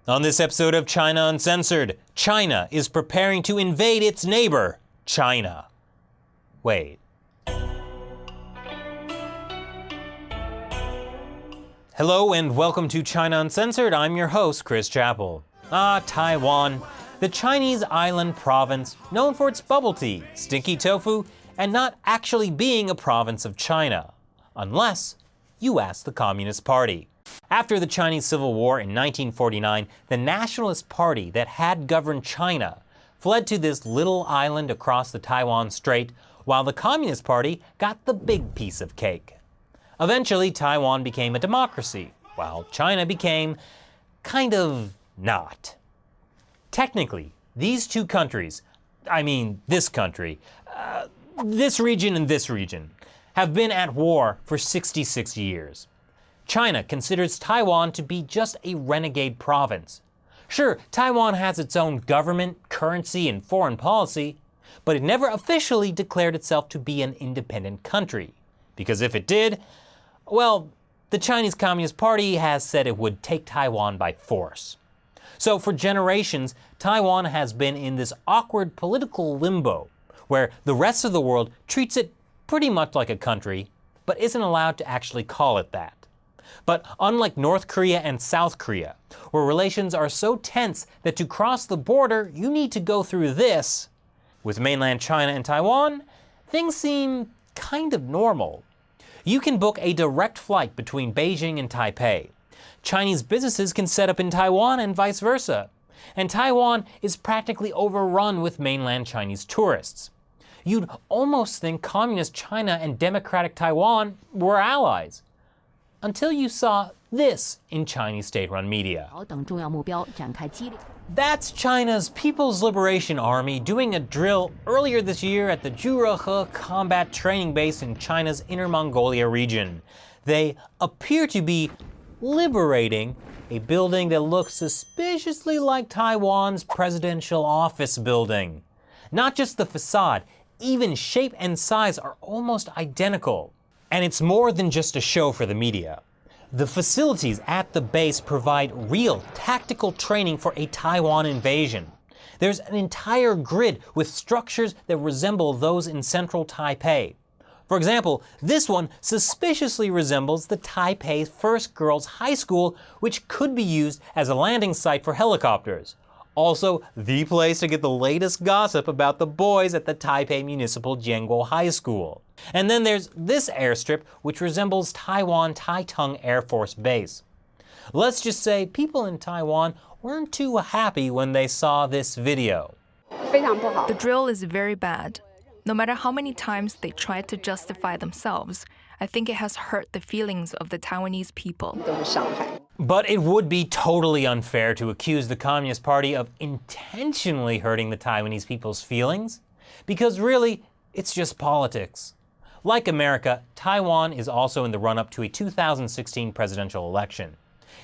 On this episode of China Uncensored, China is preparing to invade its neighbor, China. Wait. Hello and welcome to China Uncensored. I'm your host, Chris Chappell. Taiwan, the Chinese island province known for its bubble tea, stinky tofu, and not actually being a province of China. Unless you ask the Communist Party. After the Chinese Civil War in 1949, the Nationalist Party that had governed China fled to this little island across the Taiwan Strait, while the Communist Party got the big piece of cake. Eventually, Taiwan became a democracy, while China became kind of not. Technically, these two countries, this country, this region and this region, have been at war for 66 years. China considers Taiwan to be just a renegade province. Sure, Taiwan has its own government, currency, and foreign policy, but it never officially declared itself to be an independent country. Because if it did, well, the Chinese Communist Party has said it would take Taiwan by force. So for generations, Taiwan has been in this awkward political limbo, where the rest of the world treats it pretty much like a country, but isn't allowed to actually call it that. But unlike North Korea and South Korea, where relations are so tense that to cross the border, you need to go through this, with mainland China and Taiwan, things seem kind of normal. You can book a direct flight between Beijing and Taipei. Chinese businesses can set up in Taiwan and vice versa. And Taiwan is practically overrun with mainland Chinese tourists. You'd almost think Communist China and Democratic Taiwan were allies. Until you saw this in Chinese state-run media. That's China's People's Liberation Army doing a drill earlier this year at the Zhurehe Combat Training Base in China's Inner Mongolia region. They appear to be liberating a building that looks suspiciously like Taiwan's presidential office building. Not just the facade, even shape and size are almost identical. And it's more than just a show for the media. The facilities at the base provide real tactical training for a Taiwan invasion. There's an entire grid with structures that resemble those in central Taipei. For example, this one suspiciously resembles the Taipei First Girls High School, which could be used as a landing site for helicopters. Also, the place to get the latest gossip about the boys at the Taipei Municipal Jianguo High School. And then there's this airstrip, which resembles Taiwan Taitung Air Force Base. Let's just say people in Taiwan weren't too happy when they saw this video. The drill is very bad. No matter how many times they try to justify themselves, I think it has hurt the feelings of the Taiwanese people. But it would be totally unfair to accuse the Communist Party of intentionally hurting the Taiwanese people's feelings, because really, it's just politics. Like America, Taiwan is also in the run-up to a 2016 presidential election.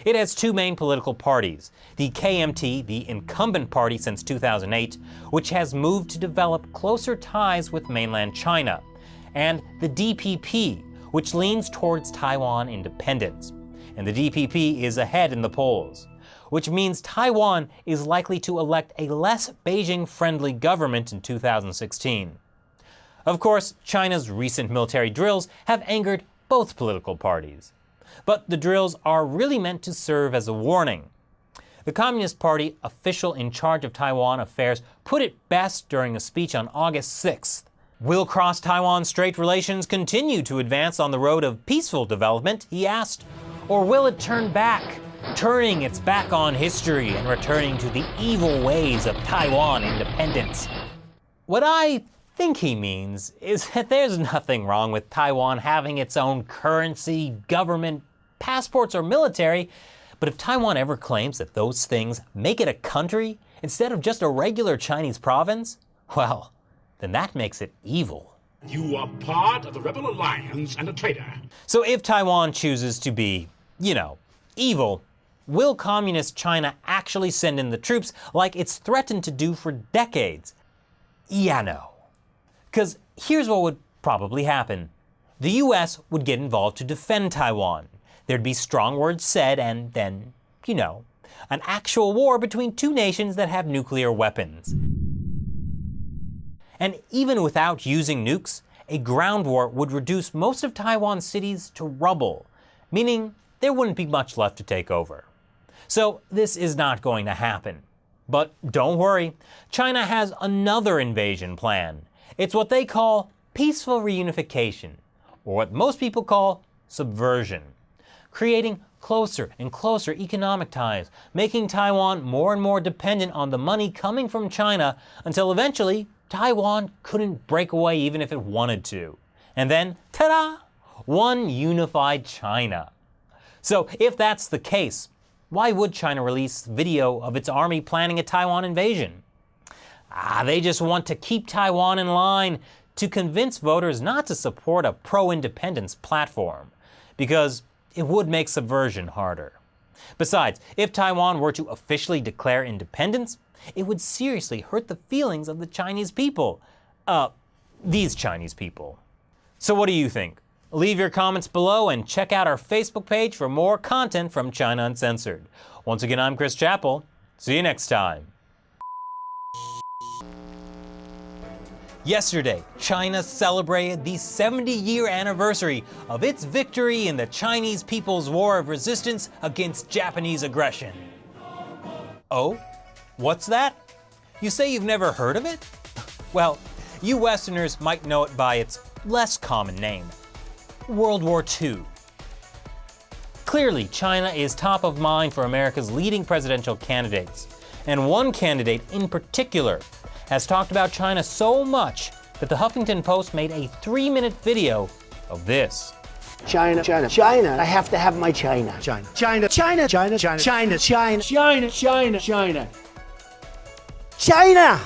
It has two main political parties, the KMT, the incumbent party since 2008, which has moved to develop closer ties with mainland China, and the DPP, which leans towards Taiwan independence. And the DPP is ahead in the polls, which means Taiwan is likely to elect a less Beijing-friendly government in 2016. Of course, China's recent military drills have angered both political parties. But the drills are really meant to serve as a warning. The Communist Party official in charge of Taiwan affairs put it best during a speech on August 6th. Will cross-Taiwan Strait relations continue to advance on the road of peaceful development, he asked, or will it turn back, turning its back on history and returning to the evil ways of Taiwan independence? What I think he means is that there's nothing wrong with Taiwan having its own currency, government, passports, or military, but if Taiwan ever claims that those things make it a country instead of just a regular Chinese province, well, then that makes it evil. You are part of the Rebel Alliance and a traitor. So if Taiwan chooses to be, evil, will communist China actually send in the troops like it's threatened to do for decades? Yeah, no. Because here's what would probably happen. The US would get involved to defend Taiwan. There'd be strong words said and then, an actual war between two nations that have nuclear weapons. And even without using nukes, a ground war would reduce most of Taiwan's cities to rubble, meaning there wouldn't be much left to take over. So this is not going to happen. But don't worry, China has another invasion plan. It's what they call peaceful reunification, or what most people call subversion, creating closer and closer economic ties, making Taiwan more and more dependent on the money coming from China until eventually Taiwan couldn't break away even if it wanted to. And then, ta-da! One unified China. So if that's the case, why would China release video of its army planning a Taiwan invasion? They just want to keep Taiwan in line to convince voters not to support a pro-independence platform, because it would make subversion harder. Besides, if Taiwan were to officially declare independence, it would seriously hurt the feelings of the Chinese people. These Chinese people. So what do you think? Leave your comments below and check out our Facebook page for more content from China Uncensored. Once again, I'm Chris Chappell. See you next time. Yesterday, China celebrated the 70-year anniversary of its victory in the Chinese People's War of Resistance against Japanese aggression. Oh? What's that? You say you've never heard of it? Well, you Westerners might know it by its less common name, World War II. Clearly, China is top of mind for America's leading presidential candidates, and one candidate in particular has talked about China so much that the Huffington Post made a 3-minute video of this. China, China, China. I have to have my China. China, China, China, China, China, China, China, China, China, China, China.